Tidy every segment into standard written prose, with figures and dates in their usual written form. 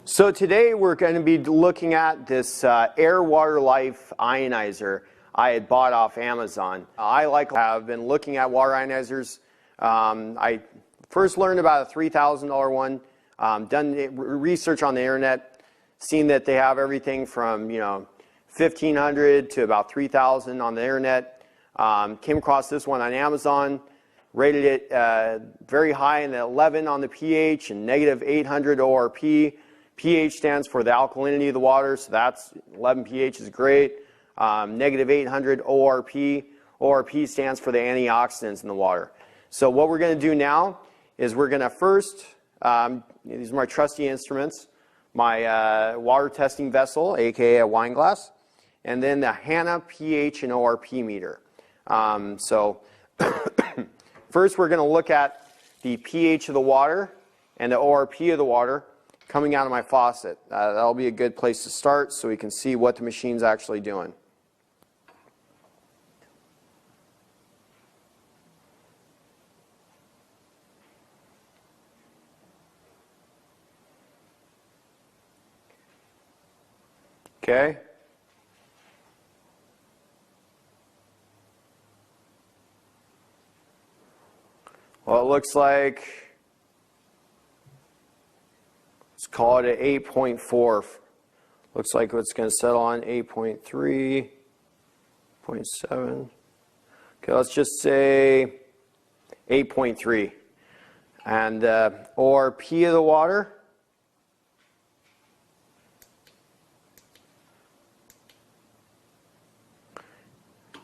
So today we're going to be looking at this Air Water Life Ioniser I had bought off Amazon. I've been looking at water ionizers. I first learned about a $3,000 one, done research on the internet, seen that they have everything from $1,500 to about $3,000 on the internet. Came across this one on Amazon, rated it very high in the 11 on the pH and negative 800 ORP. pH stands for the alkalinity of the water, so that's 11 pH is great. Negative 800 ORP. ORP stands for the antioxidants in the water. So what we're going to do now is we're going to first, these are my trusty instruments, my water testing vessel, aka a wine glass, and then the HANA pH and ORP meter. First we're going to look at the pH of the water and the ORP of the water coming out of my faucet. That'll be a good place to start so we can see what the machine's actually doing. Okay. Well, it looks like, let's call it an 8.4. Looks like it's going to settle on 8.3, 0.7. Okay, let's just say 8.3. And ORP of the water,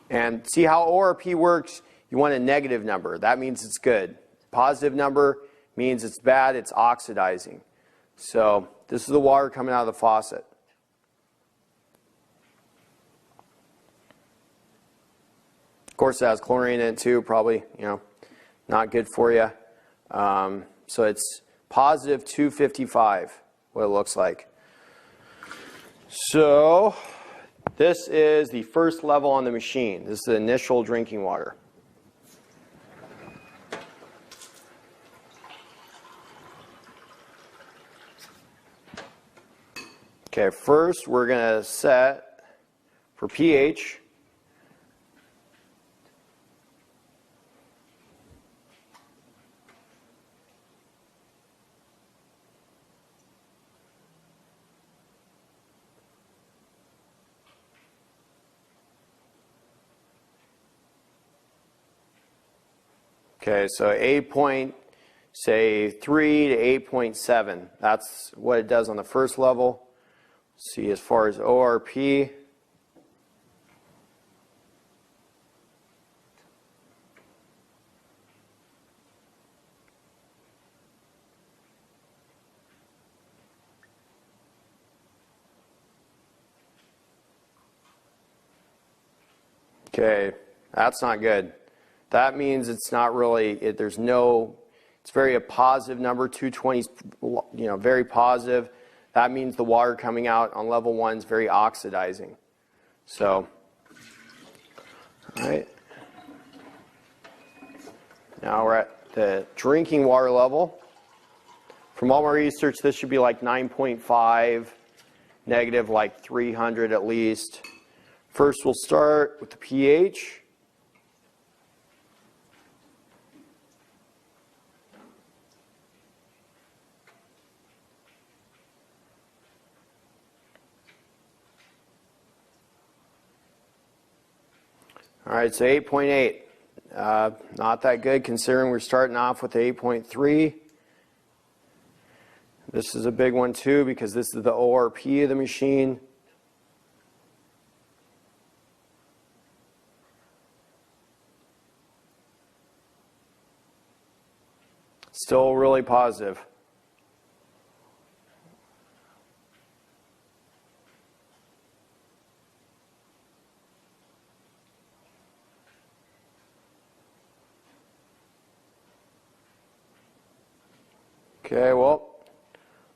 and see how ORP works. You want a negative number. That means it's good. Positive number means it's bad, it's oxidizing. So this is the water coming out of the faucet. Of course it has chlorine in it too, probably, not good for you. So it's positive 255, what it looks like. So this is the first level on the machine. This is the initial drinking water. Okay, first we're going to set for pH. Okay, so 8.3 to 8.7. That's what it does on the first level. See, as far as ORP, okay, that's not good. That means it's not really, it's very a positive number, 220 is, very positive. That means the water coming out on level 1 is very oxidizing. So, all right. Now we're at the drinking water level. From all my research, this should be like 9.5, negative like 300 at least. First we'll start with the pH. All right, so 8.8, not that good considering we're starting off with 8.3. This is a big one too because this is the ORP of the machine. Still really positive. Okay, well,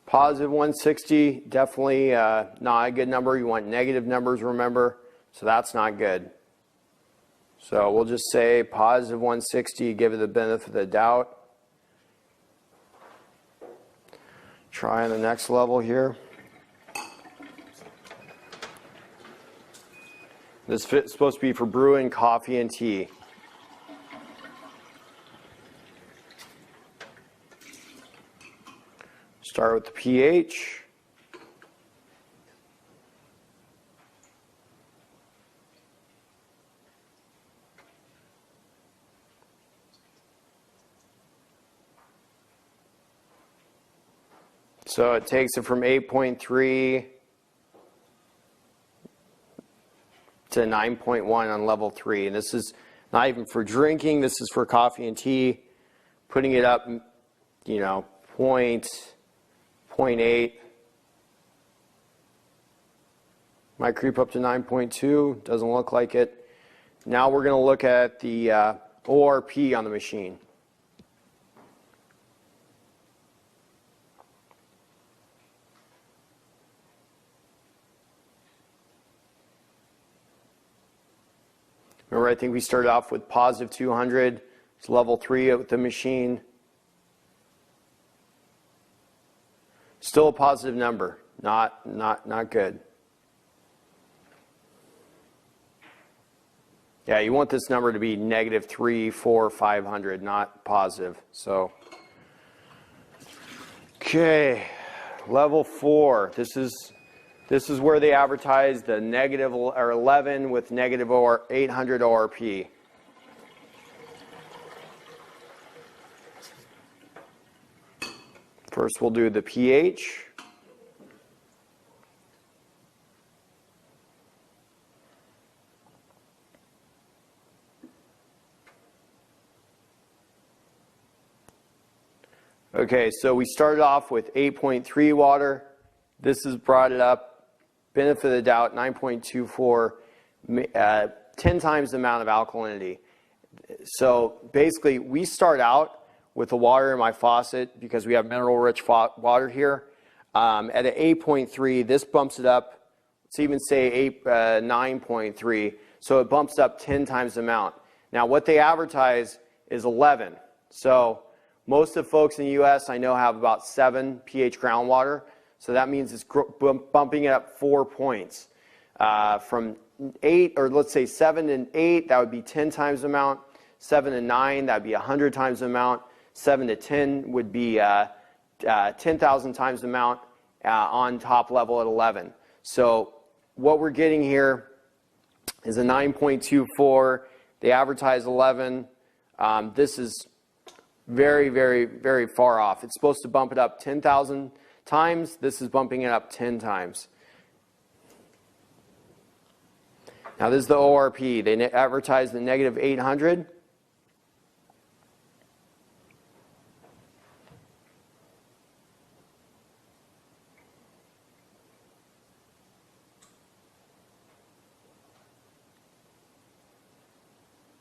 positive 160, definitely not a good number. You want negative numbers, remember, so that's not good. So we'll just say positive 160, give it the benefit of the doubt. Try on the next level here. This is supposed to be for brewing coffee and tea. Start with the pH. So it takes it from 8.3 to 9.1 on level 3. And this is not even for drinking, this is for coffee and tea. Putting it up, you know, 0.8. Might creep up to 9.2, doesn't look like it. Now we're going to look at the ORP on the machine. Remember, I think we started off with positive 200. It's level 3 with the machine. Still a positive number. Not good. Yeah, you want this number to be negative 3, 4, 500, not positive. So, okay, level 4. This is where they advertise the negative or 11 with negative or 800 ORP. First, we'll do the pH. Okay, so we started off with 8.3 water. This has brought it up. Benefit of the doubt, 9.24, 10 times the amount of alkalinity. So basically, we start out with the water in my faucet because we have mineral-rich water here. At an 8.3, this bumps it up. Let's even say 9.3. So it bumps up 10 times the amount. Now, what they advertise is 11. So most of the folks in the U.S. I know have about 7 pH groundwater. So that means it's bumping it up 4 points. From 8, or let's say 7 and 8, that would be 10 times the amount. 7 and 9, that would be 100 times the amount. 7 to 10 would be 10,000 times the amount on top level at 11. So what we're getting here is a 9.24. They advertise 11. This is very, very, very far off. It's supposed to bump it up 10,000 times. This is bumping it up 10 times. Now this is the ORP. They advertise the negative 800.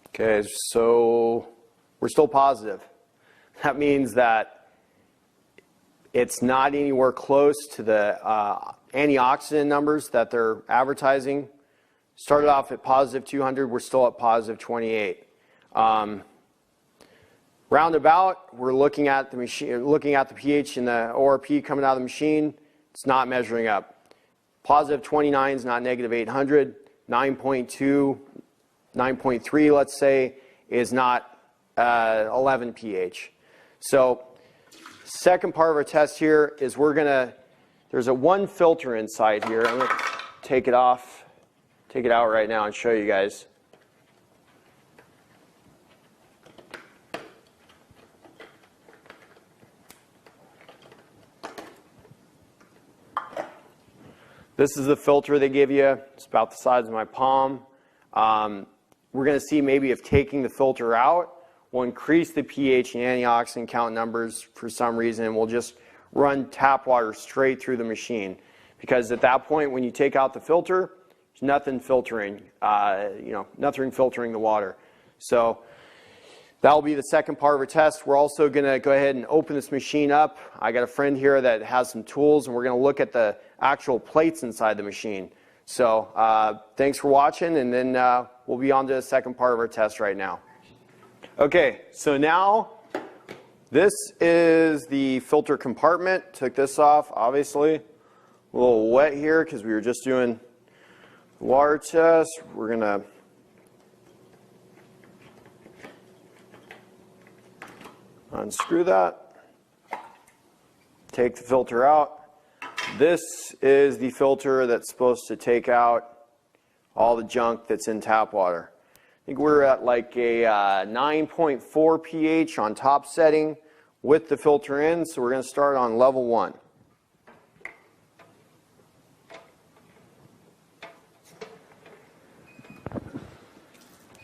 Okay, so we're still positive. That means that it's not anywhere close to the antioxidant numbers that they're advertising. Started off at positive 200, we're still at positive 28. Roundabout, we're looking at the machine, looking at the pH and the ORP coming out of the machine. It's not measuring up. Positive 29 is not negative 800. 9.2, 9.3, let's say, is not 11 pH. So second part of our test here is there's a one filter inside here. I'm going to take it out right now and show you guys. This is the filter they give you. It's about the size of my palm. We're going to see maybe if taking the filter out will increase the pH and antioxidant count numbers for some reason, and we'll just run tap water straight through the machine. Because at that point, when you take out the filter, there's nothing filtering, nothing filtering the water. So that'll be the second part of our test. We're also going to go ahead and open this machine up. I got a friend here that has some tools, and we're going to look at the actual plates inside the machine. So thanks for watching, and then we'll be on to the second part of our test right now. Okay, so now This is the filter compartment. Took this off, obviously. A little wet here because we were just doing the water test. We're going to unscrew that. Take the filter out. This is the filter that's supposed to take out all the junk that's in tap water. I think we're at like a 9.4 pH on top setting with the filter in, so we're going to start on level 1.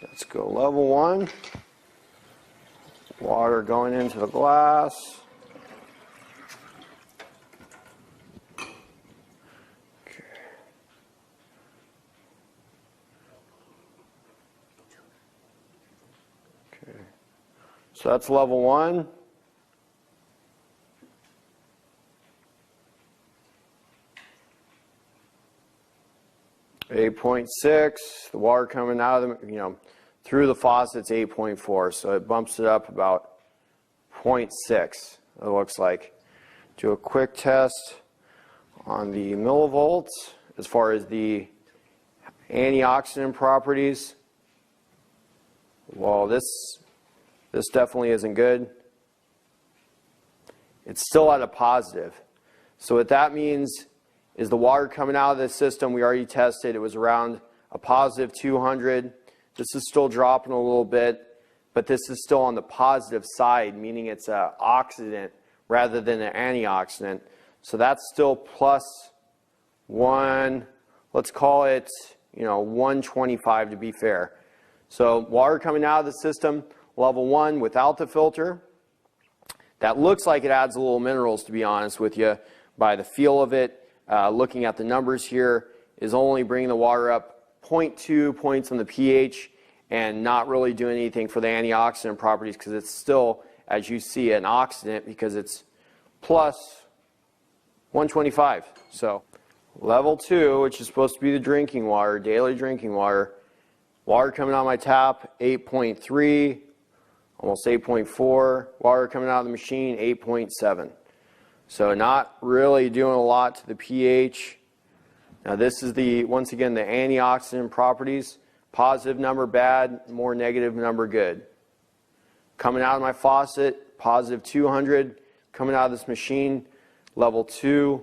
Let's go level 1. Water going into the glass. So that's level 1. .6. The water coming out of the, through the faucet's 8.4. So it bumps it up about 0.6. It looks like. Do a quick test on the millivolts as far as the antioxidant properties. Well, this definitely isn't good. It's still at a positive. So what that means is the water coming out of the system, we already tested, it was around a positive 200. This is still dropping a little bit, but this is still on the positive side, meaning it's an oxidant rather than an antioxidant. So that's still plus 1, let's call it, 125 to be fair. So water coming out of the system, level 1 without the filter. That looks like it adds a little minerals, to be honest with you, by the feel of it. Looking at the numbers here is only bringing the water up 0.2 points on the pH and not really doing anything for the antioxidant properties because it's still, as you see, an oxidant because it's plus 125. So level 2, which is supposed to be the drinking water, daily drinking water, water coming out of my tap, 8.3. Almost 8.4. Water coming out of the machine, 8.7. So not really doing a lot to the pH. Now this is once again, the antioxidant properties. Positive number bad, more negative number good. Coming out of my faucet, positive 200. Coming out of this machine, level 2.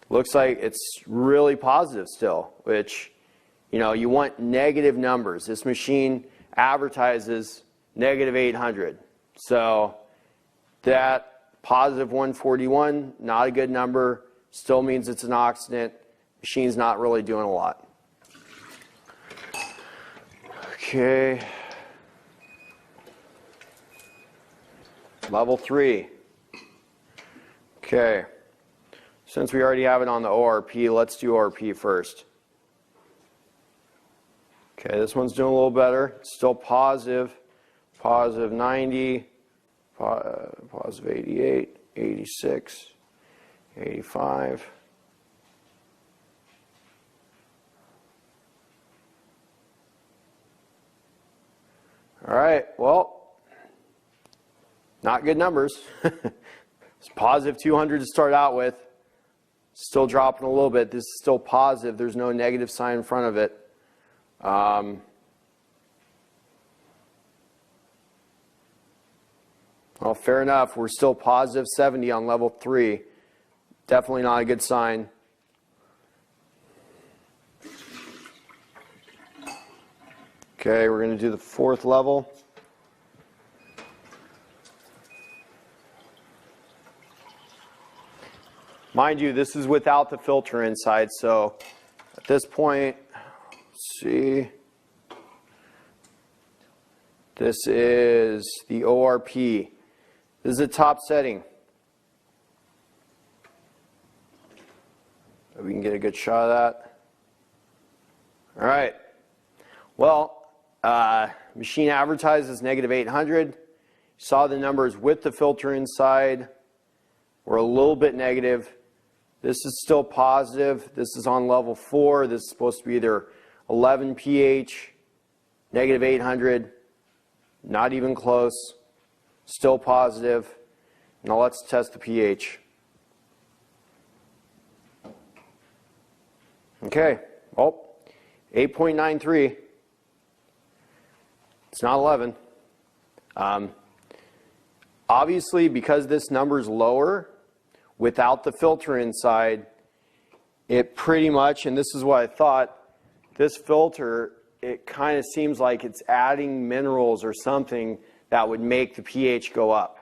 Looks like it's really positive still, which you want negative numbers. This machine advertises negative 800. So that positive 141, not a good number, still means it's an oxidant. Machine's not really doing a lot. Okay. Level 3. Okay. Since we already have it on the ORP, let's do ORP first. Okay, this one's doing a little better. It's still positive. Positive 90, positive 88, 86, 85. All right, well, not good numbers. It's positive 200 to start out with. Still dropping a little bit. This is still positive. There's no negative sign in front of it. Well, fair enough. We're still positive 70 on level 3. Definitely not a good sign. Okay, we're going to do the 4th level. Mind you, this is without the filter inside, so at this point, let's see. This is the ORP. This is the top setting. We can get a good shot of that. All right. Well, machine advertises negative 800. Saw the numbers with the filter inside. We're a little bit negative. This is still positive. This is on level 4. This is supposed to be either 11 pH, negative 800, not even close, still positive. Now let's test the pH. Okay, oh, 8.93. It's not 11. Obviously, because this number is lower, without the filter inside, it pretty much, and this is what I thought, this filter, it kind of seems like it's adding minerals or something that would make the pH go up.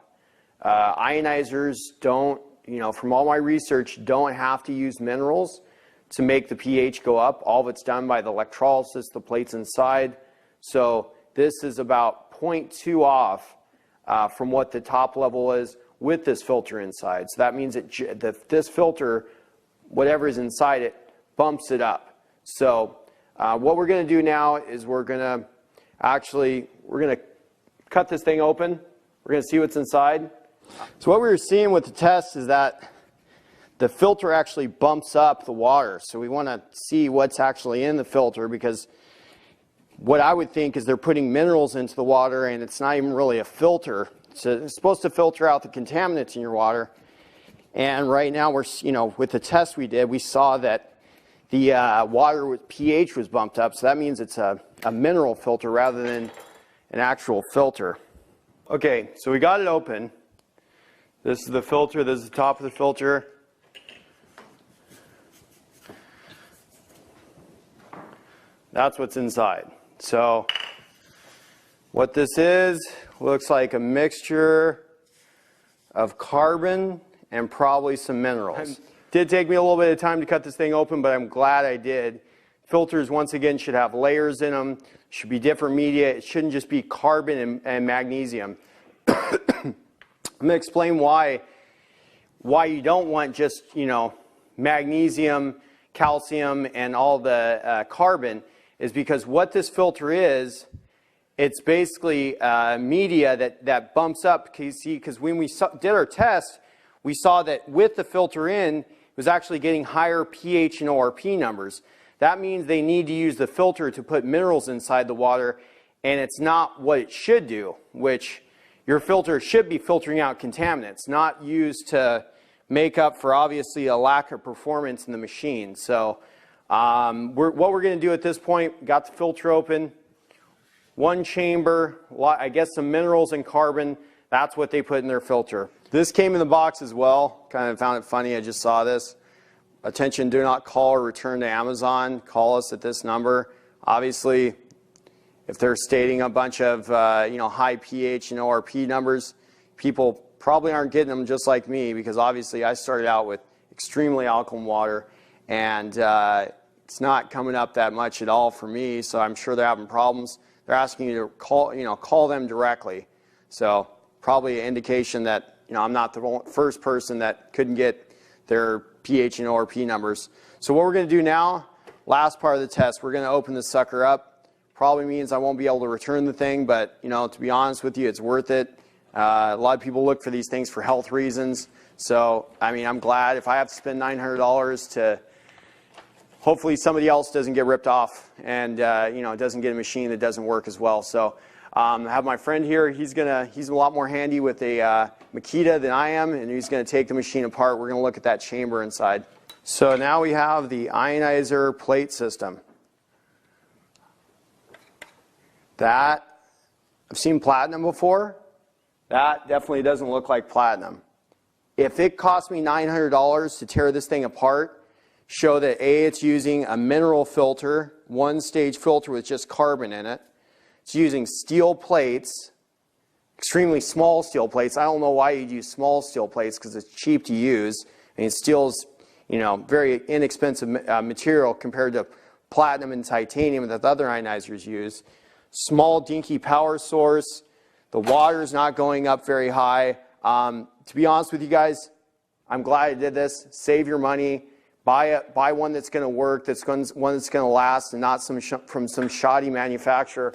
Ionizers don't, from all my research, don't have to use minerals to make the pH go up. All of it's done by the electrolysis, the plates inside. So this is about 0.2 off from what the top level is with this filter inside. So that means that this filter, whatever is inside it, bumps it up. So what we're going to do now is we're going to cut this thing open. We're going to see what's inside. So what we were seeing with the test is that the filter actually bumps up the water. So we want to see what's actually in the filter, because what I would think is they're putting minerals into the water and it's not even really a filter. So it's supposed to filter out the contaminants in your water. And right now we're, with the test we did, we saw that the water with pH was bumped up. So that means it's a mineral filter rather than an actual filter. Okay, so we got it open. This is the filter, this is the top of the filter. That's what's inside. So what this is, looks like a mixture of carbon and probably some minerals. It did take me a little bit of time to cut this thing open, but I'm glad I did. Filters, once again, should have layers in them, should be different media. It shouldn't just be carbon and magnesium. I'm going to explain why you don't want just, magnesium, calcium, and all the carbon, is because what this filter is, it's basically media that bumps up. Because when we did our test, we saw that with the filter in, it was actually getting higher pH and ORP numbers. That means they need to use the filter to put minerals inside the water, and it's not what it should do, which your filter should be filtering out contaminants, not used to make up for obviously a lack of performance in the machine. So what we're going to do at this point, got the filter open, one chamber, I guess some minerals and carbon, that's what they put in their filter. This came in the box as well. Kind of found it funny, I just saw this. Attention, do not call or return to Amazon. Call us at this number. Obviously, if they're stating a bunch of high pH and ORP numbers, people probably aren't getting them just like me, because obviously I started out with extremely alkaline water, and it's not coming up that much at all for me, so I'm sure they're having problems. They're asking you to call them directly. So probably an indication that I'm not the first person that couldn't get their pH and ORP numbers. So what we're going to do now, last part of the test, we're going to open this sucker up. Probably means I won't be able to return the thing, but to be honest with you, it's worth it. A lot of people look for these things for health reasons. So I'm glad if I have to spend $900 to hopefully somebody else doesn't get ripped off and doesn't get a machine that doesn't work as well. So I have my friend here. He's a lot more handy with a Makita than I am, and he's going to take the machine apart. We're going to look at that chamber inside. So now we have the Ioniser plate system. That, I've seen platinum before. That definitely doesn't look like platinum. If it cost me $900 to tear this thing apart, show that A, it's using a mineral filter, one-stage filter with just carbon in it. It's using steel plates, extremely small steel plates. I don't know why you'd use small steel plates, because it's cheap to use. Steel's, very inexpensive material compared to platinum and titanium that the other ionizers use. Small dinky power source. The water's not going up very high. To be honest with you guys, I'm glad I did this. Save your money. Buy one that's going to work, one that's going to last, and not from some shoddy manufacturer.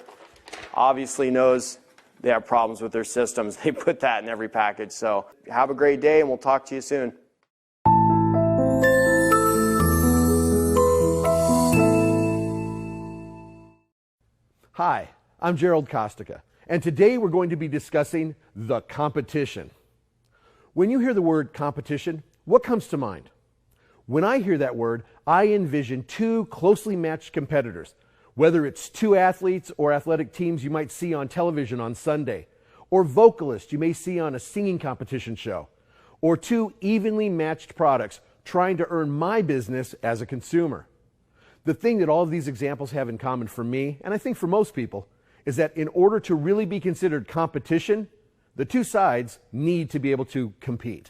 Obviously knows they have problems with their systems. They put that in every package. So have a great day, and we'll talk to you soon. Hi, I'm Gerald Kostica, and today we're going to be discussing the competition. When you hear the word competition, what comes to mind? When I hear that word, I envision two closely matched competitors, whether it's two athletes or athletic teams you might see on television on Sunday, or vocalists you may see on a singing competition show, or two evenly matched products trying to earn my business as a consumer. The thing that all of these examples have in common for me, and I think for most people, is that in order to really be considered competition, the two sides need to be able to compete.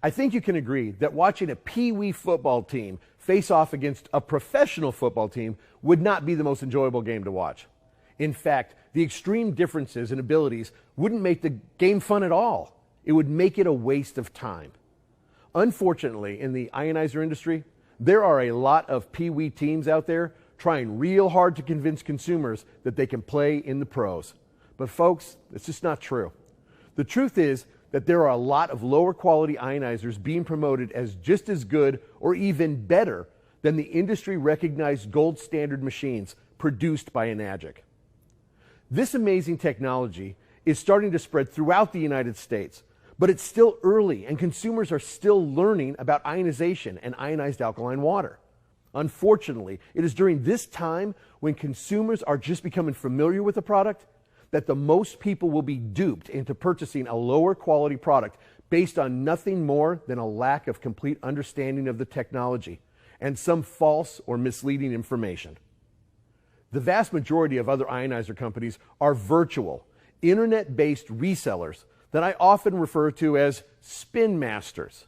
I think you can agree that watching a pee-wee football team face off against a professional football team would not be the most enjoyable game to watch. In fact, the extreme differences in abilities wouldn't make the game fun at all. It would make it a waste of time. Unfortunately, in the Ioniser industry, there are a lot of pee-wee teams out there trying real hard to convince consumers that they can play in the pros. But folks, it's just not true. The truth is that there are a lot of lower quality ionizers being promoted as just as good or even better than the industry recognized gold standard machines produced by Enagic. This amazing technology is starting to spread throughout the United States, but it's still early and consumers are still learning about ionization and ionized alkaline water. Unfortunately, it is during this time when consumers are just becoming familiar with the product that the most people will be duped into purchasing a lower quality product based on nothing more than a lack of complete understanding of the technology and some false or misleading information. The vast majority of other ionizer companies are virtual, internet-based resellers that I often refer to as spin masters.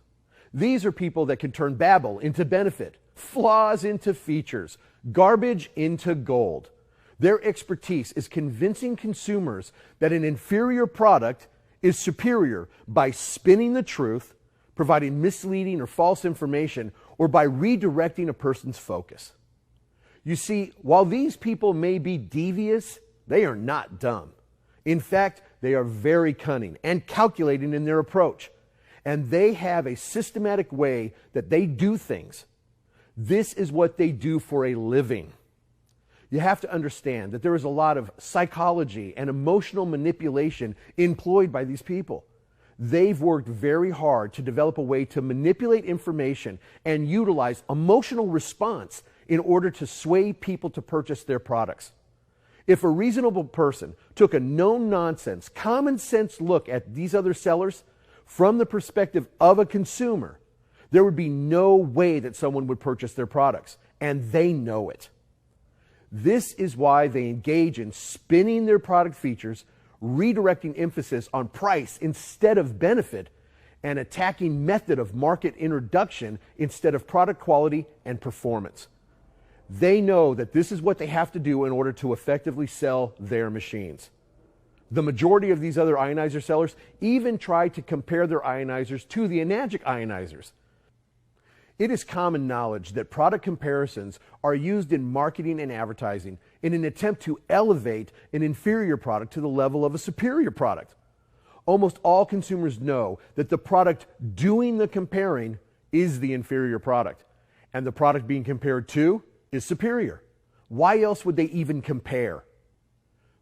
These are people that can turn babble into benefit, flaws into features, garbage into gold. Their expertise is convincing consumers that an inferior product is superior by spinning the truth, providing misleading or false information, or by redirecting a person's focus. You see, while these people may be devious, they are not dumb. In fact, they are very cunning and calculating in their approach, and they have a systematic way that they do things. This is what they do for a living. You have to understand that there is a lot of psychology and emotional manipulation employed by these people. They've worked very hard to develop a way to manipulate information and utilize emotional response in order to sway people to purchase their products. If a reasonable person took a no-nonsense, common-sense look at these other sellers from the perspective of a consumer, there would be no way that someone would purchase their products, and they know it. This is why they engage in spinning their product features, redirecting emphasis on price instead of benefit, and attacking method of market introduction instead of product quality and performance. They know that this is what they have to do in order to effectively sell their machines. The majority of these other ionizer sellers even try to compare their ionizers to the Enagic ionizers. It is common knowledge that product comparisons are used in marketing and advertising in an attempt to elevate an inferior product to the level of a superior product. Almost all consumers know that the product doing the comparing is the inferior product, and the product being compared to is superior. Why else would they even compare?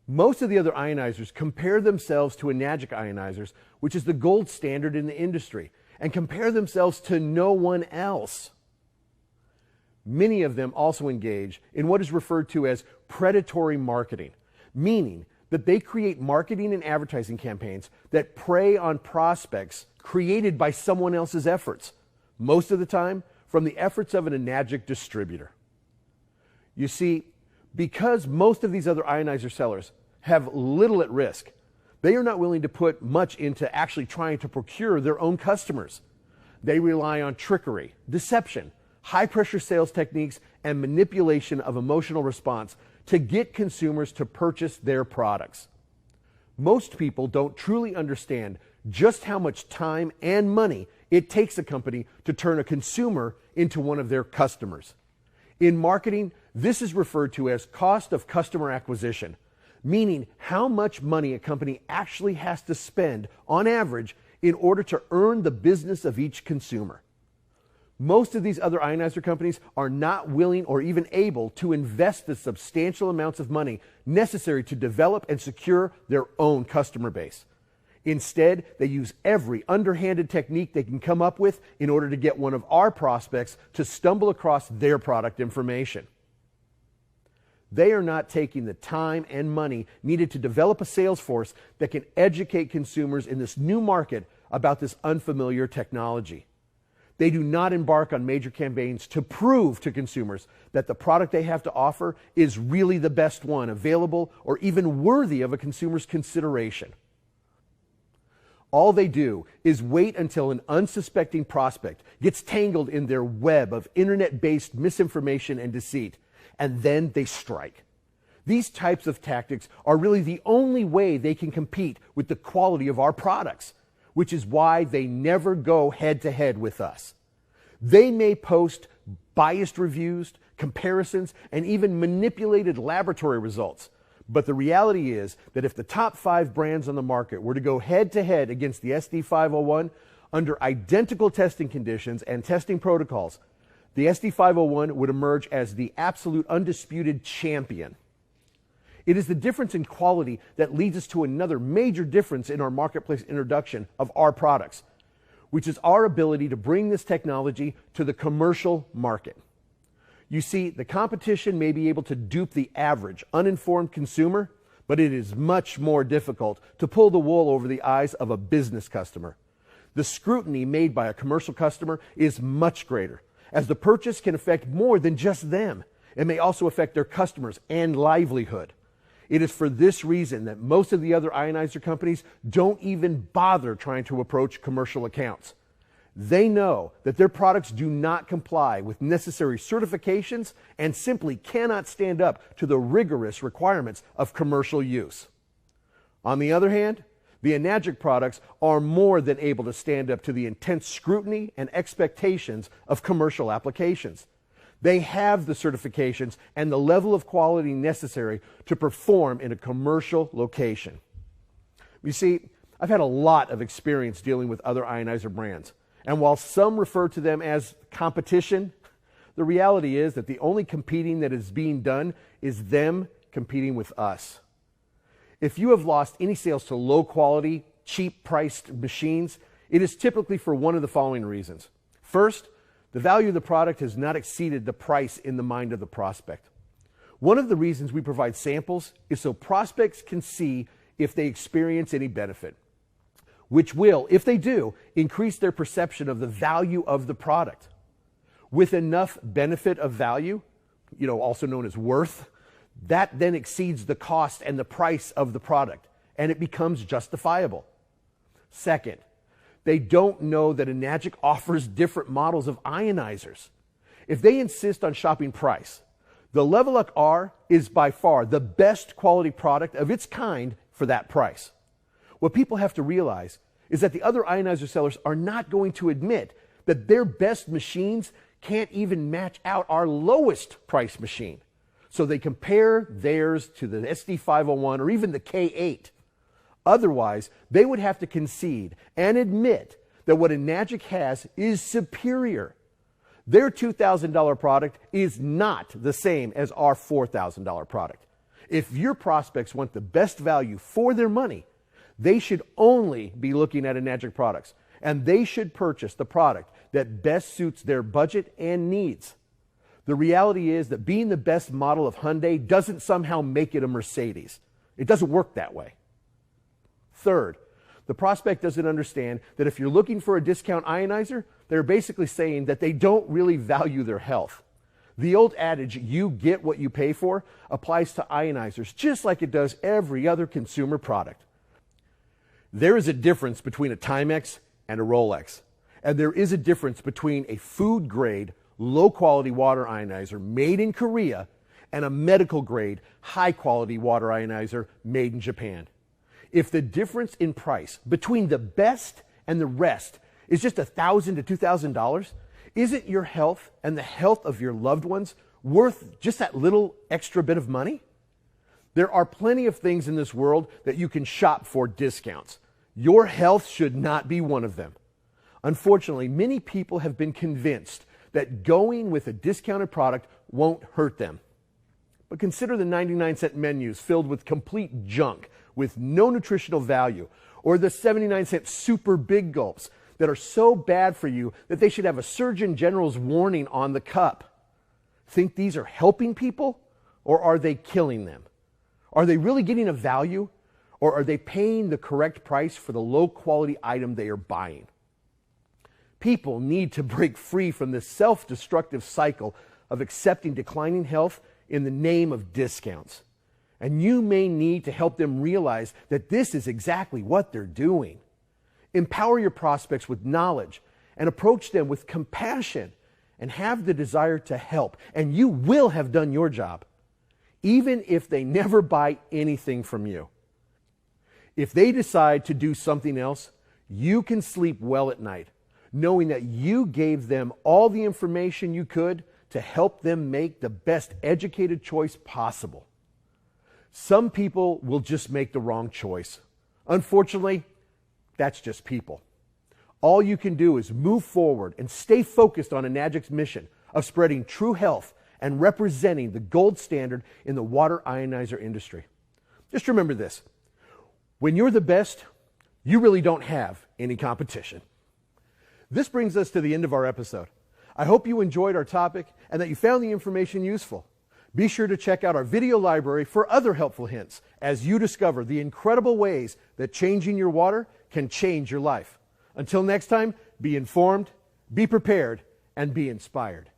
Most of the other ionizers compare themselves to Enagic ionizers, which is the gold standard in the industry, and compare themselves to no one else. Many of them also engage in what is referred to as predatory marketing, meaning that they create marketing and advertising campaigns that prey on prospects created by someone else's efforts, most of the time from the efforts of an Enagic distributor. You see, because most of these other ionizer sellers have little at risk, they are not willing to put much into actually trying to procure their own customers. They rely on trickery, deception, high-pressure sales techniques, and manipulation of emotional response to get consumers to purchase their products. Most people don't truly understand just how much time and money it takes a company to turn a consumer into one of their customers. In marketing, this is referred to as cost of customer acquisition, meaning how much money a company actually has to spend on average in order to earn the business of each consumer. Most of these other ionizer companies are not willing or even able to invest the substantial amounts of money necessary to develop and secure their own customer base. Instead, they use every underhanded technique they can come up with in order to get one of our prospects to stumble across their product information. They are not taking the time and money needed to develop a sales force that can educate consumers in this new market about this unfamiliar technology. They do not embark on major campaigns to prove to consumers that the product they have to offer is really the best one available or even worthy of a consumer's consideration. All they do is wait until an unsuspecting prospect gets tangled in their web of internet-based misinformation and deceit, and then they strike. These types of tactics are really the only way they can compete with the quality of our products, which is why they never go head-to-head with us. They may post biased reviews, comparisons, and even manipulated laboratory results. But the reality is that if the top 5 brands on the market were to go head-to-head against the SD501 under identical testing conditions and testing protocols, the SD501 would emerge as the absolute undisputed champion. It is the difference in quality that leads us to another major difference in our marketplace introduction of our products, which is our ability to bring this technology to the commercial market. You see, the competition may be able to dupe the average, uninformed consumer, but it is much more difficult to pull the wool over the eyes of a business customer. The scrutiny made by a commercial customer is much greater, as the purchase can affect more than just them. It may also affect their customers and livelihood. It is for this reason that most of the other ionizer companies don't even bother trying to approach commercial accounts. They know that their products do not comply with necessary certifications and simply cannot stand up to the rigorous requirements of commercial use. On the other hand, the Enagic products are more than able to stand up to the intense scrutiny and expectations of commercial applications. They have the certifications and the level of quality necessary to perform in a commercial location. You see, I've had a lot of experience dealing with other ionizer brands. And while some refer to them as competition, the reality is that the only competing that is being done is them competing with us. If you have lost any sales to low quality, cheap priced machines, it is typically for one of the following reasons. First, the value of the product has not exceeded the price in the mind of the prospect. One of the reasons we provide samples is so prospects can see if they experience any benefit, which will, if they do, increase their perception of the value of the product. With enough benefit of value, also known as worth, that then exceeds the cost and the price of the product, and it becomes justifiable. Second, they don't know that Enagic offers different models of ionizers. If they insist on shopping price, the Level Up R is by far the best quality product of its kind for that price. What people have to realize is that the other ionizer sellers are not going to admit that their best machines can't even match out our lowest price machine. So they compare theirs to the SD501 or even the K8. Otherwise, they would have to concede and admit that what Enagic has is superior. Their $2,000 product is not the same as our $4,000 product. If your prospects want the best value for their money, they should only be looking at Enagic products, and they should purchase the product that best suits their budget and needs. The reality is that being the best model of Hyundai doesn't somehow make it a Mercedes. It doesn't work that way. Third, the prospect doesn't understand that if you're looking for a discount ionizer, they're basically saying that they don't really value their health. The old adage, you get what you pay for, applies to ionizers just like it does every other consumer product. There is a difference between a Timex and a Rolex. And there is a difference between a food-grade, low-quality water ionizer made in Korea and a medical-grade, high-quality water ionizer made in Japan. If the difference in price between the best and the rest is just $1,000 to $2,000, isn't your health and the health of your loved ones worth just that little extra bit of money? There are plenty of things in this world that you can shop for discounts. Your health should not be one of them. Unfortunately, many people have been convinced that going with a discounted product won't hurt them. But consider the 99-cent menus filled with complete junk with no nutritional value, or the 79-cent super big gulps that are so bad for you that they should have a Surgeon General's warning on the cup. Think these are helping people, or are they killing them? Are they really getting a value, or are they paying the correct price for the low-quality item they are buying? People need to break free from this self-destructive cycle of accepting declining health in the name of discounts. And you may need to help them realize that this is exactly what they're doing. Empower your prospects with knowledge and approach them with compassion and have the desire to help, and you will have done your job, even if they never buy anything from you. If they decide to do something else, you can sleep well at night, knowing that you gave them all the information you could to help them make the best educated choice possible. Some people will just make the wrong choice. Unfortunately, that's just people. All you can do is move forward and stay focused on Enagic's mission of spreading true health and representing the gold standard in the water ionizer industry. Just remember this: when you're the best, you really don't have any competition. This brings us to the end of our episode. I hope you enjoyed our topic and that you found the information useful. Be sure to check out our video library for other helpful hints as you discover the incredible ways that changing your water can change your life. Until next time, be informed, be prepared, and be inspired.